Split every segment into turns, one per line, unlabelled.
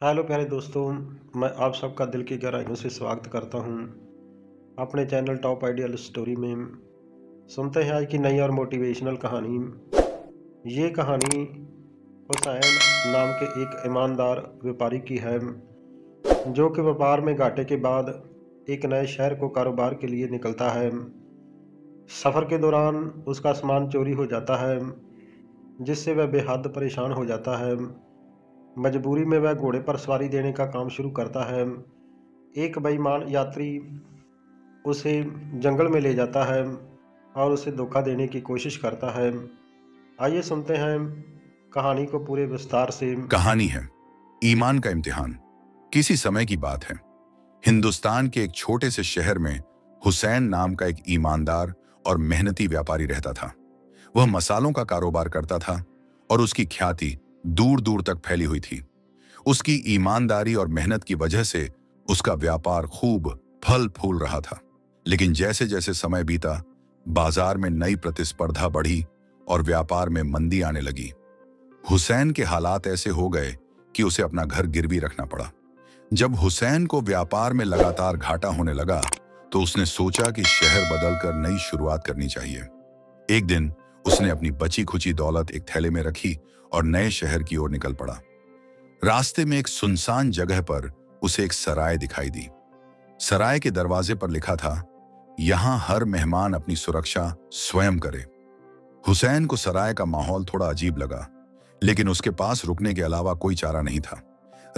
Hello प्यारे दोस्तों। मैं आप सबका दिल की गहराइयों से स्वागत करता हूं अपने चैनल टॉप आइडियल स्टोरी में। सुनते हैं आज की नई और मोटिवेशनल कहानी। ये कहानी हुसैन नाम के एक ईमानदार व्यापारी की है, जो कि व्यापार में घाटे के बाद एक नए शहर को कारोबार के लिए निकलता है। सफ़र के दौरान उसका सामान चोरी हो जाता है, जिससे वह बेहद परेशान हो जाता है। मजबूरी में वह घोड़े पर सवारी देने का काम शुरू करता है। एक बेईमान यात्री उसे जंगल में ले जाता है और उसे धोखा देने की कोशिश करता है। आइए सुनते हैं कहानी को पूरे विस्तार से।
कहानी है ईमान का इम्तिहान। किसी समय की बात है। हिंदुस्तान के एक छोटे से शहर में हुसैन नाम का एक ईमानदार और मेहनती व्यापारी रहता था। वह मसालों का कारोबार करता था और उसकी ख्याति दूर दूर तक फैली हुई थी। उसकी ईमानदारी और मेहनत की वजह से उसका व्यापार खूब फल फूल रहा था। लेकिन जैसे जैसे समय बीता, बाजार में नई प्रतिस्पर्धा बढ़ी और व्यापार में मंदी आने लगी। हुसैन के हालात ऐसे हो गए कि उसे अपना घर गिरवी रखना पड़ा। जब हुसैन को व्यापार में लगातार घाटा होने लगा, तो उसने सोचा कि शहर बदलकर नई शुरुआत करनी चाहिए। एक दिन उसने अपनी बची खुची दौलत एक थैले में रखी और नए शहर की ओर निकल पड़ा। रास्ते में एक सुनसान जगह पर उसे एक सराय दिखाई दी। सराय के दरवाजे पर लिखा था, यहां हर मेहमान अपनी सुरक्षा स्वयं करे। हुसैन को सराय का माहौल थोड़ा अजीब लगा, लेकिन उसके पास रुकने के अलावा कोई चारा नहीं था।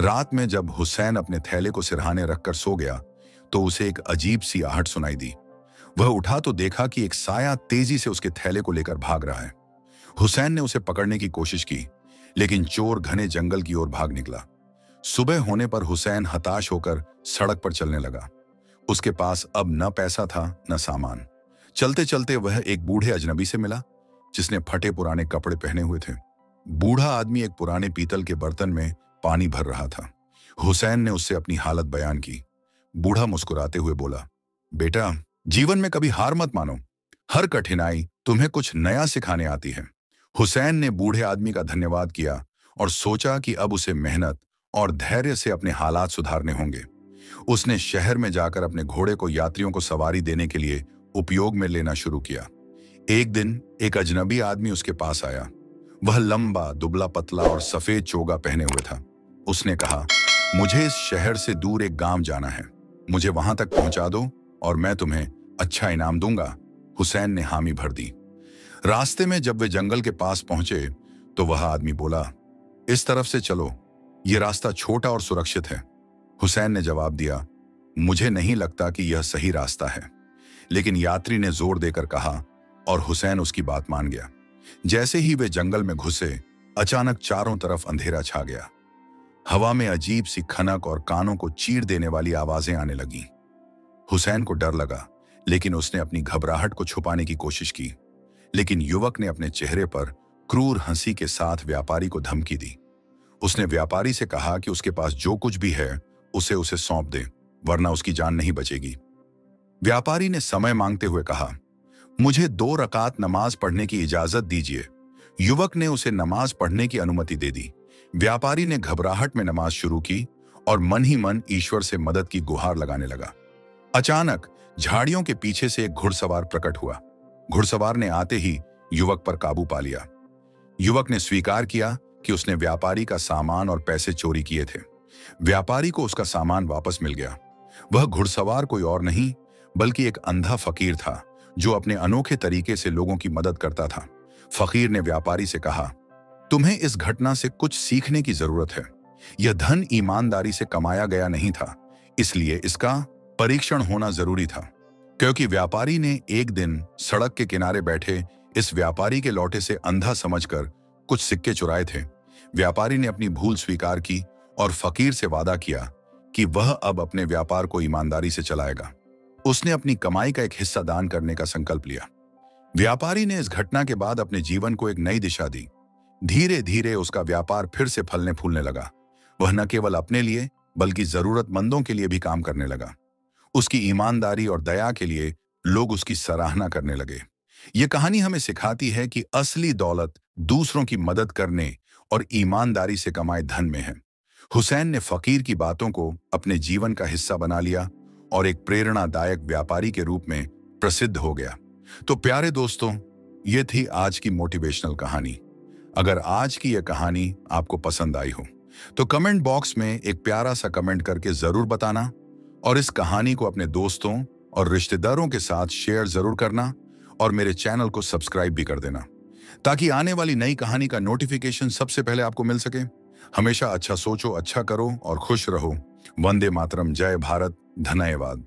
रात में जब हुसैन अपने थैले को सिरहाने रखकर सो गया, तो उसे एक अजीब सी आहट सुनाई दी। वह उठा तो देखा कि एक साया तेजी से उसके थैले को लेकर भाग रहा है। हुसैन ने उसे पकड़ने की कोशिश की, लेकिन चोर घने जंगल की ओर भाग निकला। सुबह होने पर हुसैन हताश होकर सड़क पर चलने लगा। उसके पास अब न पैसा था न सामान। चलते चलते वह एक बूढ़े अजनबी से मिला, जिसने फटे पुराने कपड़े पहने हुए थे। बूढ़ा आदमी एक पुराने पीतल के बर्तन में पानी भर रहा था। हुसैन ने उससे अपनी हालत बयान की। बूढ़ा मुस्कुराते हुए बोला, बेटा, जीवन में कभी हार मत मानो। हर कठिनाई तुम्हें कुछ नया सिखाने आती है। हुसैन ने बूढ़े आदमी का धन्यवाद किया और सोचा कि अब उसे मेहनत और धैर्य से अपने हालात सुधारने होंगे। उसने शहर में जाकर अपने घोड़े को यात्रियों को सवारी देने के लिए उपयोग में लेना शुरू किया। एक दिन एक अजनबी आदमी उसके पास आया। वह लंबा, दुबला पतला और सफेद चोगा पहने हुए था। उसने कहा, मुझे इस शहर से दूर एक गांव जाना है। मुझे वहां तक पहुंचा दो और मैं तुम्हें अच्छा इनाम दूंगा। हुसैन ने हामी भर दी। रास्ते में जब वे जंगल के पास पहुंचे, तो वह आदमी बोला, इस तरफ से चलो, यह रास्ता छोटा और सुरक्षित है। हुसैन ने जवाब दिया, मुझे नहीं लगता कि यह सही रास्ता है। लेकिन यात्री ने जोर देकर कहा और हुसैन उसकी बात मान गया। जैसे ही वे जंगल में घुसे, अचानक चारों तरफ अंधेरा छा गया। हवा में अजीब सी खनक और कानों को चीर देने वाली आवाजें आने लगीं। हुसैन को डर लगा, लेकिन उसने अपनी घबराहट को छुपाने की कोशिश की। लेकिन युवक ने अपने चेहरे पर क्रूर हंसी के साथ व्यापारी को धमकी दी। उसने व्यापारी से कहा कि उसके पास जो कुछ भी है उसे उसे सौंप दे, वरना उसकी जान नहीं बचेगी। व्यापारी ने समय मांगते हुए कहा, मुझे 2 रकात नमाज पढ़ने की इजाजत दीजिए। युवक ने उसे नमाज पढ़ने की अनुमति दे दी। व्यापारी ने घबराहट में नमाज शुरू की और मन ही मन ईश्वर से मदद की गुहार लगाने लगा। अचानक झाड़ियों के पीछे से एक घुड़सवार प्रकट हुआ। घुड़सवार ने आते ही युवक पर काबू पा लिया। युवक ने स्वीकार किया कि उसने व्यापारी का सामान और पैसे चोरी किए थे। व्यापारी को उसका सामान वापस मिल गया। वह घुड़सवार कोई और नहीं, बल्कि एक अंधा फकीर था, जो अपने अनोखे तरीके से लोगों की मदद करता था। फकीर ने व्यापारी से कहा, तुम्हें इस घटना से कुछ सीखने की जरूरत है। यह धन ईमानदारी से कमाया गया नहीं था, इसलिए इसका परीक्षण होना जरूरी था। क्योंकि व्यापारी ने एक दिन सड़क के किनारे बैठे इस व्यापारी के लौटे से अंधा समझकर कुछ सिक्के चुराए थे। व्यापारी ने अपनी भूल स्वीकार की और फकीर से वादा किया कि वह अब अपने व्यापार को ईमानदारी से चलाएगा। उसने अपनी कमाई का एक हिस्सा दान करने का संकल्प लिया। व्यापारी ने इस घटना के बाद अपने जीवन को एक नई दिशा दी। धीरे धीरे उसका व्यापार फिर से फलने फूलने लगा। वह न केवल अपने लिए, बल्कि जरूरतमंदों के लिए भी काम करने लगा। उसकी ईमानदारी और दया के लिए लोग उसकी सराहना करने लगे। यह कहानी हमें सिखाती है कि असली दौलत दूसरों की मदद करने और ईमानदारी से कमाए धन में है। हुसैन ने फकीर की बातों को अपने जीवन का हिस्सा बना लिया और एक प्रेरणादायक व्यापारी के रूप में प्रसिद्ध हो गया। तो प्यारे दोस्तों, ये थी आज की मोटिवेशनल कहानी। अगर आज की यह कहानी आपको पसंद आई हो तो कमेंट बॉक्स में एक प्यारा सा कमेंट करके जरूर बताना और इस कहानी को अपने दोस्तों और रिश्तेदारों के साथ शेयर जरूर करना और मेरे चैनल को सब्सक्राइब भी कर देना ताकि आने वाली नई कहानी का नोटिफिकेशन सबसे पहले आपको मिल सके। हमेशा अच्छा सोचो, अच्छा करो और खुश रहो। वंदे मातरम, जय भारत, धन्यवाद।